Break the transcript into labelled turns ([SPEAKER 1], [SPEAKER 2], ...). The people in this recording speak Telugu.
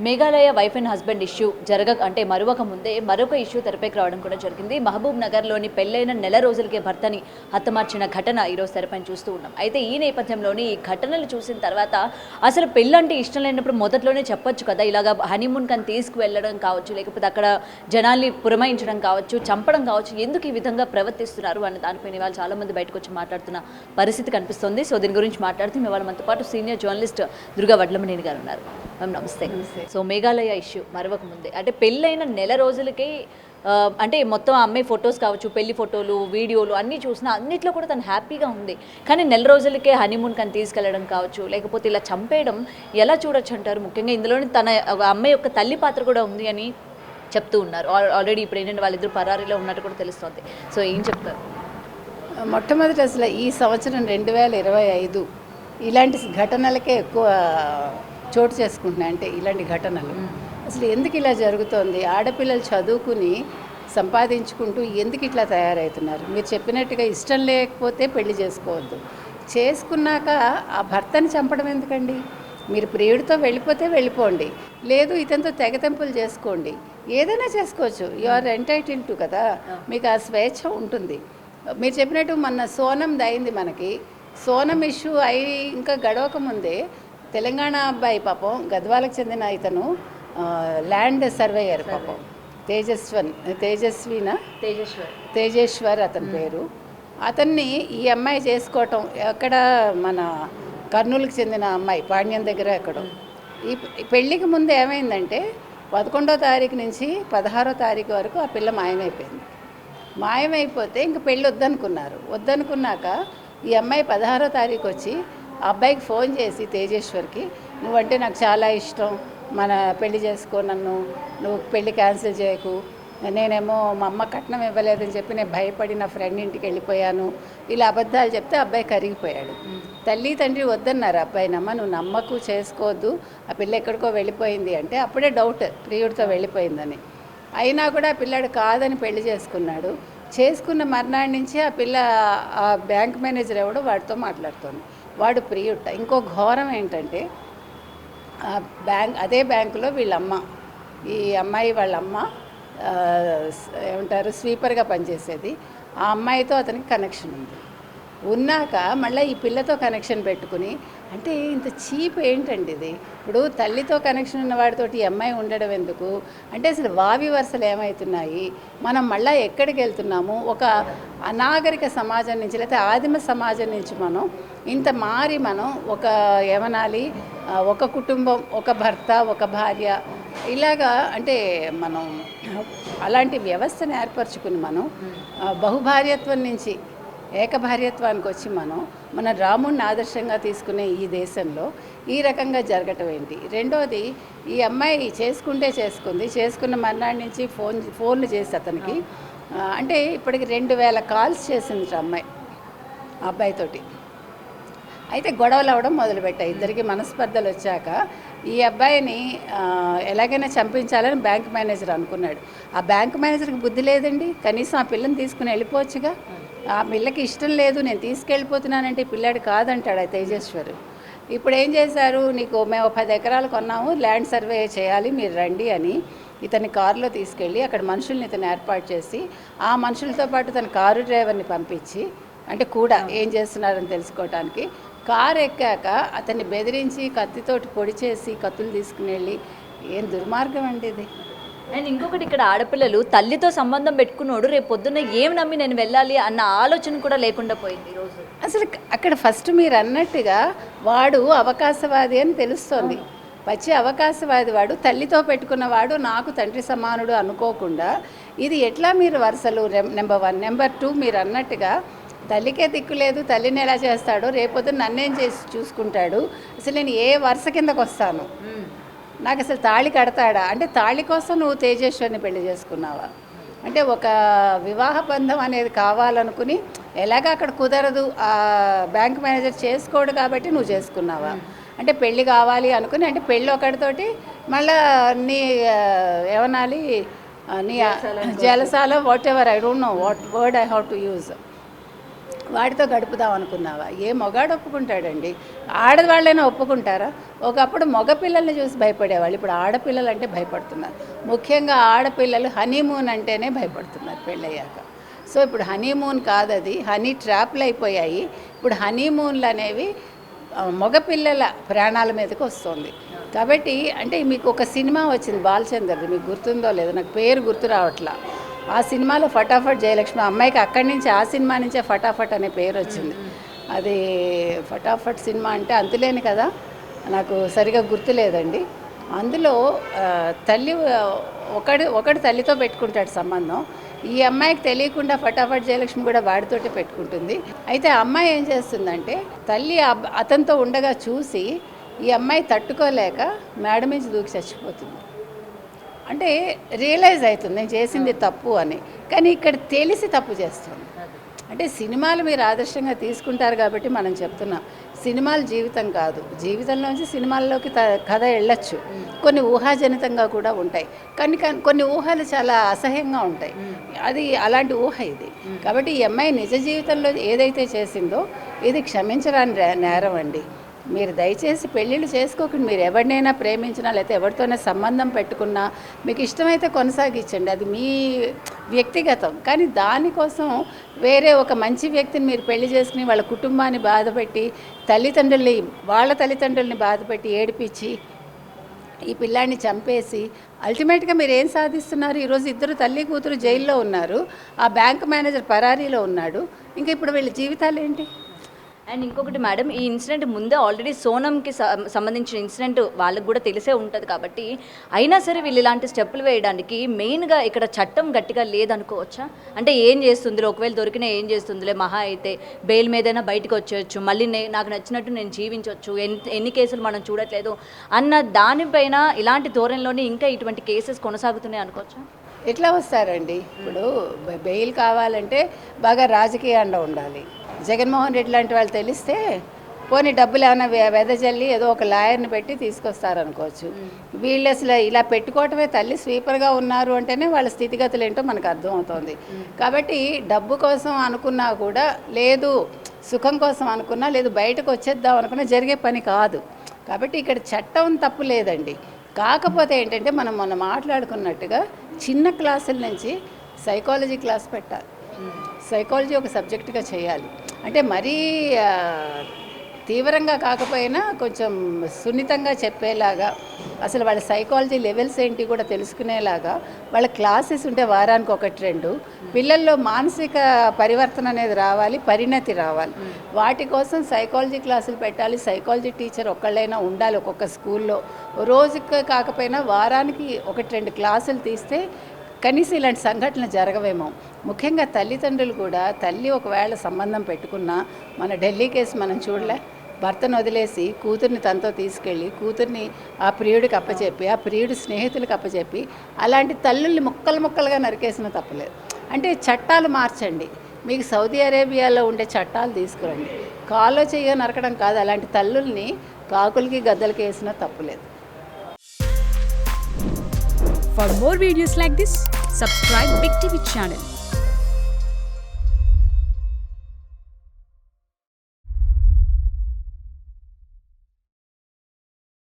[SPEAKER 1] Meghalaya wife and husband issue అంటే మరొక ముందే మరొక ఇష్యూ తెరపైకి రావడం కూడా జరిగింది. మహబూబ్ నగర్లోని పెళ్లైన నెల రోజులకే భర్తని హతమార్చిన ఘటన ఈరోజు తెరపైన చూస్తూ ఉన్నాం. అయితే ఈ నేపథ్యంలోని ఈ ఘటనలు చూసిన తర్వాత అసలు పెళ్ళంటే ఇష్టం లేనప్పుడు మొదట్లోనే చెప్పొచ్చు కదా, ఇలాగా హనీమూన్ కని తీసుకువెళ్ళడం కావచ్చు, లేకపోతే అక్కడ జనాల్ని పురమాయించడం కావచ్చు, చంపడం కావచ్చు, ఎందుకు ఈ విధంగా ప్రవర్తిస్తున్నారు అనే దానిపైన వాళ్ళు చాలా మంది బయటకు వచ్చి మాట్లాడుతున్న పరిస్థితి కనిపిస్తుంది. సో దీని గురించి మాట్లాడుతూ ఇవాళ మనతో పాటు సీనియర్ జర్నలిస్ట్ దుర్గా వడ్లమనేని గారు ఉన్నారు. మ్యామ్ నమస్తే. సో మేఘాలయ ఇష్యూ మరొక ముందే అంటే పెళ్ళైన నెల రోజులకే అంటే మొత్తం అమ్మాయి ఫొటోస్ కావచ్చు, పెళ్లి ఫోటోలు, వీడియోలు అన్నీ చూసినా అన్నిట్లో కూడా తను హ్యాపీగా ఉంది. కానీ నెల రోజులకే హనీమూన్ కని తీసుకెళ్లడం కావచ్చు, లేకపోతే ఇలా చంపేయడం ఎలా చూడొచ్చు అంటారు? ముఖ్యంగా ఇందులోని తన అమ్మాయి యొక్క తల్లి పాత్ర కూడా ఉంది అని చెప్తూ ఉన్నారు. ఆల్రెడీ ఇప్పుడు ఏంటంటే వాళ్ళిద్దరు పరారీలో ఉన్నట్టు కూడా తెలుస్తుంది. సో ఏం చెప్తారు?
[SPEAKER 2] మొట్టమొదటి అసలు ఈ సంవత్సరం 2025 ఇలాంటి ఘటనలకే ఎక్కువ చోటు చేసుకుంటున్నాయి. అంటే ఇలాంటి ఘటనలు అసలు ఎందుకు ఇలా జరుగుతోంది? ఆడపిల్లలు చదువుకుని సంపాదించుకుంటూ ఎందుకు ఇట్లా తయారవుతున్నారు? మీరు చెప్పినట్టుగా ఇష్టం లేకపోతే పెళ్లి చేసుకోవద్దు, చేసుకున్నాక ఆ భర్తని చంపడం ఎందుకండి? మీరు ప్రియుడితో వెళ్ళిపోతే వెళ్ళిపోండి, లేదు ఇతనితో తెగతెంపులు చేసుకోండి, ఏదైనా చేసుకోవచ్చు. యు ఆర్ ఎంటైటిల్ టు కదా, మీకు ఆ స్వేచ్ఛ ఉంటుంది. మీరు చెప్పినట్టు మొన్న సోనం అయింది. మనకి సోనం ఇష్యూ అయి ఇంకా గడవక ముందే తెలంగాణ అబ్బాయి పాపం గద్వాలకు చెందిన ఇతను ల్యాండ్ సర్వేయర్ పాపం తేజేశ్వర్ అతని పేరు. అతన్ని ఈ అమ్మాయి చేసుకోవటం ఎక్కడ, మన కర్నూలుకి చెందిన అమ్మాయి పాణ్యం దగ్గర ఎక్కడో. ఈ పెళ్ళికి ముందు ఏమైందంటే 11వ తారీఖు నుంచి 16వ తారీఖు వరకు ఆ పిల్ల మాయమైపోయింది. మాయమైపోతే ఇంక పెళ్ళి వద్దనుకున్నాక ఈ అమ్మాయి 16వ తారీఖు వచ్చి ఆ అబ్బాయికి ఫోన్ చేసి తేజేశ్వర్కి, నువ్వంటే నాకు చాలా ఇష్టం, మన పెళ్లి చేసుకో, నువ్వు పెళ్ళి క్యాన్సిల్ చేయకు, నేనేమో మా అమ్మ కట్నం ఇవ్వలేదని చెప్పి నేను భయపడి నా ఫ్రెండ్ ఇంటికి వెళ్ళిపోయాను, ఇలా అబద్ధాలు చెప్తే అబ్బాయి కరిగిపోయాడు. తల్లి తండ్రి వద్దన్నారు అబ్బాయినమ్మ, నువ్వు నమ్మకు, చేసుకోవద్దు, ఆ పిల్ల ఎక్కడికో వెళ్ళిపోయింది అంటే అప్పుడే డౌట్ ప్రియుడితో వెళ్ళిపోయిందని. అయినా కూడా ఆ పిల్లాడు కాదని పెళ్లి చేసుకున్నాడు. చేసుకున్న మర్నాడు నుంచి ఆ పిల్ల ఆ బ్యాంక్ మేనేజర్ ఎవడో వాడితో మాట్లాడుతోంది. వాడు ప్రియుట. ఇంకో ఘోరం ఏంటంటే అదే బ్యాంకులో వీళ్ళమ్మ, ఈ అమ్మాయి వాళ్ళమ్మ ఏమంటారు స్వీపర్గా పనిచేసేది. ఆ అమ్మాయితో అతనికి కనెక్షన్ ఉన్నాక మళ్ళీ ఈ పిల్లతో కనెక్షన్ పెట్టుకుని, అంటే ఇంత చీప్ ఏంటండి ఇది? ఇప్పుడు తల్లితో కనెక్షన్ ఉన్న వాడితోటి ఈ అమ్మాయి ఉండడం ఎందుకు? అంటే అసలు వావి వరుసలు ఏమవుతున్నాయి? మనం మళ్ళీ ఎక్కడికి వెళ్తున్నాము? ఒక అనాగరిక సమాజం నుంచి, లేకపోతే ఆదిమ సమాజం నుంచి మనం ఒక ఏమనాలి, ఒక కుటుంబం, ఒక భర్త, ఒక భార్య, ఇలాగా అంటే మనం అలాంటి వ్యవస్థను ఏర్పరచుకుని మనం బహుభార్యత్వం నుంచి ఏకభార్యత్వానికి వచ్చి మన రాముడిని ఆదర్శంగా తీసుకునే ఈ దేశంలో ఈ రకంగా జరగటం ఏంటి? రెండోది, ఈ అమ్మాయి చేసుకున్న మర్నాడు నుంచి ఫోన్లు చేసి అతనికి, అంటే ఇప్పటికి 2000 కాల్స్ చేసింది అమ్మాయి ఆ అబ్బాయితోటి. అయితే గొడవలు అవ్వడం మొదలుపెట్టాయి. ఇద్దరికి మనస్పర్ధలు వచ్చాక ఈ అబ్బాయిని ఎలాగైనా చంపించాలని బ్యాంక్ మేనేజర్ అనుకున్నాడు. ఆ బ్యాంక్ మేనేజర్కి బుద్ధి లేదండి, కనీసం ఆ పిల్లని తీసుకుని వెళ్ళిపోవచ్చుగా. ఆ పిల్లకి ఇష్టం లేదు, నేను తీసుకెళ్ళిపోతున్నానంటే పిల్లాడు కాదంటాడు ఆ తేజేశ్వర్. ఇప్పుడు ఏం చేశారు, మేము 10 ఎకరాలు కొన్నాము, ల్యాండ్ సర్వే చేయాలి, మీరు రండి అని ఇతని కారులో తీసుకెళ్ళి అక్కడ మనుషుల్ని ఇతను ఏర్పాటు చేసి, ఆ మనుషులతో పాటు తన కారు డ్రైవర్ని పంపించి, అంటే కూడా ఏం చేస్తున్నారని తెలుసుకోవటానికి, కారు ఎక్కాక అతన్ని బెదిరించి కత్తితోటి పొడి చేసి కత్తులు తీసుకుని వెళ్ళి, ఏం దుర్మార్గం అండి ఇది.
[SPEAKER 1] అండ్ ఇంకొకటి, ఇక్కడ ఆడపిల్లలు తల్లితో సంబంధం పెట్టుకున్నాడు, రేపు పొద్దున్న ఏం నమ్మి నేను వెళ్ళాలి అన్న ఆలోచన కూడా లేకుండా పోయింది ఈరోజు.
[SPEAKER 2] అసలు అక్కడ ఫస్ట్ మీరు అన్నట్టుగా వాడు అవకాశవాది అని తెలుస్తోంది. పచ్చి అవకాశవాది వాడు, తల్లితో పెట్టుకున్నవాడు నాకు తండ్రి సమానుడు అనుకోకుండా, ఇది ఎట్లా మీరు వరుసలు? నెంబర్ 1. నెంబర్ 2, మీరు అన్నట్టుగా తల్లికే దిక్కు లేదు, తల్లిని ఎలా చేస్తాడో, రేపొద్దున నన్నేం చేసి చూసుకుంటాడు, అసలు నేను ఏ వరుస కిందకు వస్తాను, నాకు అసలు తాళి కడతాడా? అంటే తాళి కోసం నువ్వు తేజేశ్వర్ని పెళ్లి చేసుకున్నావా? అంటే ఒక వివాహ బంధం అనేది కావాలనుకుని, ఎలాగ అక్కడ కుదరదు, ఆ బ్యాంక్ మేనేజర్ చేసుకోడు కాబట్టి నువ్వు చేసుకున్నావా? అంటే పెళ్ళి కావాలి అనుకుని, అంటే పెళ్ళి ఒకటితోటి మళ్ళీ నీ ఏమనాలి, నీ జలసాల whatever, I don't know what word I have to use, వాడితో గడుపుదాం అనుకున్నావా? ఏ మొగాడు ఒప్పుకుంటాడండి? ఆడవాళ్ళైనా ఒప్పుకుంటారా? ఒకప్పుడు మగ పిల్లల్ని చూసి భయపడేవాళ్ళు, ఇప్పుడు ఆడపిల్లలు అంటే భయపడుతున్నారు. ముఖ్యంగా ఆడపిల్లలు హనీమూన్ అంటేనే భయపడుతున్నారు పెళ్ళయ్యాక. సో ఇప్పుడు హనీమూన్ కాదది, హనీ ట్రాప్లు అయిపోయాయి. ఇప్పుడు హనీమూన్లు అనేవి మగపిల్లల ప్రాణాల మీదకి వస్తుంది. కాబట్టి అంటే మీకు ఒక సినిమా వచ్చింది బాలచందర్ది, మీకు గుర్తుందో లేదో, నాకు పేరు గుర్తు రావట్లా. ఆ సినిమాలో ఫటాఫట్ జయలక్ష్మి అమ్మాయికి అక్కడి నుంచి, ఆ సినిమా నుంచే ఫటాఫట్ అనే పేరు వచ్చింది. అది ఫటాఫట్ సినిమా అంటే అంతులేని కదా, నాకు సరిగా గుర్తులేదండి. అందులో తల్లి ఒకడు thalliతో పెట్టుకుంటాడు సంబంధం. ఈ అమ్మాయికి తెలియకుండా ఫటాఫట్ జయలక్ష్మి కూడా వాడితోటే పెట్టుకుంటుంది. అయితే ఆ అమ్మాయి ఏం చేస్తుందంటే, తల్లి అతనితో ఉండగా చూసి ఈ అమ్మాయి తట్టుకోలేక మేడ నుంచి దూకి చచ్చిపోతుంది. అంటే రియలైజ్ అవుతుంది నేను చేసింది తప్పు అని. కానీ ఇక్కడ తెలిసి తప్పు చేస్తుంది. అంటే సినిమాలు మీరు ఆదర్శంగా తీసుకుంటారు కాబట్టి మనం చెప్తున్నాం. సినిమాలు జీవితం కాదు, జీవితంలోంచి సినిమాల్లోకి కథ వెళ్ళొచ్చు. కొన్ని ఊహాజనితంగా కూడా ఉంటాయి, కానీ కొన్ని ఊహలు చాలా అసహ్యంగా ఉంటాయి. అది అలాంటి ఊహ ఇది. కాబట్టి ఈ అమ్మాయి నిజ జీవితంలో ఏదైతే చేసిందో ఇది క్షమించరాని నేరం అండి. మీరు దయచేసి పెళ్ళిళ్ళు చేసుకోకండి. మీరు ఎవరినైనా ప్రేమించినా లేకపోతే ఎవరితోనే సంబంధం పెట్టుకున్నా మీకు ఇష్టమైతే కొనసాగించండి, అది మీ వ్యక్తిగతం. కానీ దానికోసం వేరే ఒక మంచి వ్యక్తిని మీరు పెళ్లి చేసుకుని వాళ్ళ కుటుంబాన్ని బాధపెట్టి, వాళ్ళ తల్లిదండ్రుల్ని బాధపెట్టి ఏడిపించి ఈ పిల్లాడిని చంపేసి అల్టిమేట్గా మీరు ఏం సాధిస్తున్నారు? ఈరోజు ఇద్దరు తల్లి కూతురు జైల్లో ఉన్నారు, ఆ బ్యాంక్ మేనేజర్ పరారీలో ఉన్నాడు. ఇంకా ఇప్పుడు వీళ్ళ జీవితాలు ఏంటి?
[SPEAKER 1] అండ్ ఇంకొకటి మేడం, ఈ ఇన్సిడెంట్ ముందే ఆల్రెడీ సోనంకి సంబంధించిన ఇన్సిడెంట్ వాళ్ళకి కూడా తెలిసే ఉంటుంది కాబట్టి, అయినా సరే వీళ్ళు ఇలాంటి స్టెప్పులు వేయడానికి మెయిన్గా ఇక్కడ చట్టం గట్టిగా లేదనుకోవచ్చా? అంటే ఏం చేస్తుందిలే, ఒకవేళ దొరికినా ఏం చేస్తుందిలే, మహా అయితే బెయిల్ మీదైనా బయటకు వచ్చేయచ్చు, మళ్ళీ నాకు నచ్చినట్టు నేను జీవించవచ్చు, ఎన్ని కేసులు మనం చూడట్లేదు అన్న దానిపైన ఇలాంటి ధోరణిలోనే ఇంకా ఇటువంటి కేసెస్ కొనసాగుతున్నాయి అనుకోవచ్చా?
[SPEAKER 2] ఎట్లా వస్తారండి? ఇప్పుడు బెయిల్ కావాలంటే బాగా రాజకీయ అండ ఉండాలి. జగన్మోహన్ రెడ్డి లాంటి వాళ్ళు తెలిస్తే పోనీ డబ్బులు ఏమైనా వెదజల్లి ఏదో ఒక లాయర్ని పెట్టి తీసుకొస్తారనుకోవచ్చు. వీళ్ళు అసలు ఇలా పెట్టుకోవటమే, తల్లి స్వీపర్గా ఉన్నారు అంటేనే వాళ్ళ స్థితిగతులు ఏంటో మనకు అర్థమవుతుంది. కాబట్టి డబ్బు కోసం అనుకున్నా కూడా లేదు, సుఖం కోసం అనుకున్నా లేదు, బయటకు వచ్చేద్దాం అనుకున్నా జరిగే పని కాదు. కాబట్టి ఇక్కడ చట్టం తప్పు లేదండి. కాకపోతే ఏంటంటే మనం మొన్న మాట్లాడుకున్నట్టుగా చిన్న క్లాసుల నుంచి సైకాలజీ క్లాస్ పెట్టాలి. సైకాలజీ ఒక సబ్జెక్టుగా చేయాలి. అంటే మరీ తీవ్రంగా కాకపోయినా కొంచెం సున్నితంగా చెప్పేలాగా, అసలు వాళ్ళ సైకాలజీ లెవెల్స్ ఏంటి కూడా తెలుసుకునేలాగా వాళ్ళ క్లాసెస్ ఉంటే వారానికి 1-2 పిల్లల్లో మానసిక పరివర్తన అనేది రావాలి, పరిణతి రావాలి. వాటి కోసం సైకాలజీ క్లాసులు పెట్టాలి. సైకాలజీ టీచర్ ఒక్కళ్ళైనా ఉండాలి ఒక్కొక్క స్కూల్లో. రోజుకి కాకపోయినా వారానికి 1-2 క్లాసులు తీస్తే కనీసం ఇలాంటి సంఘటనలు జరగవేమో. ముఖ్యంగా తల్లిదండ్రులు కూడా, తల్లి ఒకవేళ సంబంధం పెట్టుకున్నా, మన ఢిల్లీ కేసు మనం చూడలే, భర్తను వదిలేసి కూతుర్ని తనతో తీసుకెళ్ళి కూతుర్ని ఆ ప్రియుడికి అప్పచెప్పి, ఆ ప్రియుడి స్నేహితులకు అప్పచెప్పి అలాంటి తల్లుల్ని ముక్కలుగా నరికేసిన తప్పలేదు. అంటే చట్టాలు మార్చండి. మీకు సౌదీ అరేబియాలో ఉండే చట్టాలు తీసుకురండి. కాలో చెయ్యో నరకడం కాదు, అలాంటి తల్లుల్ని కాకులకి గద్దలకి వేసినా తప్పులేదు.
[SPEAKER 3] For more videos like this, subscribe Big TV channel.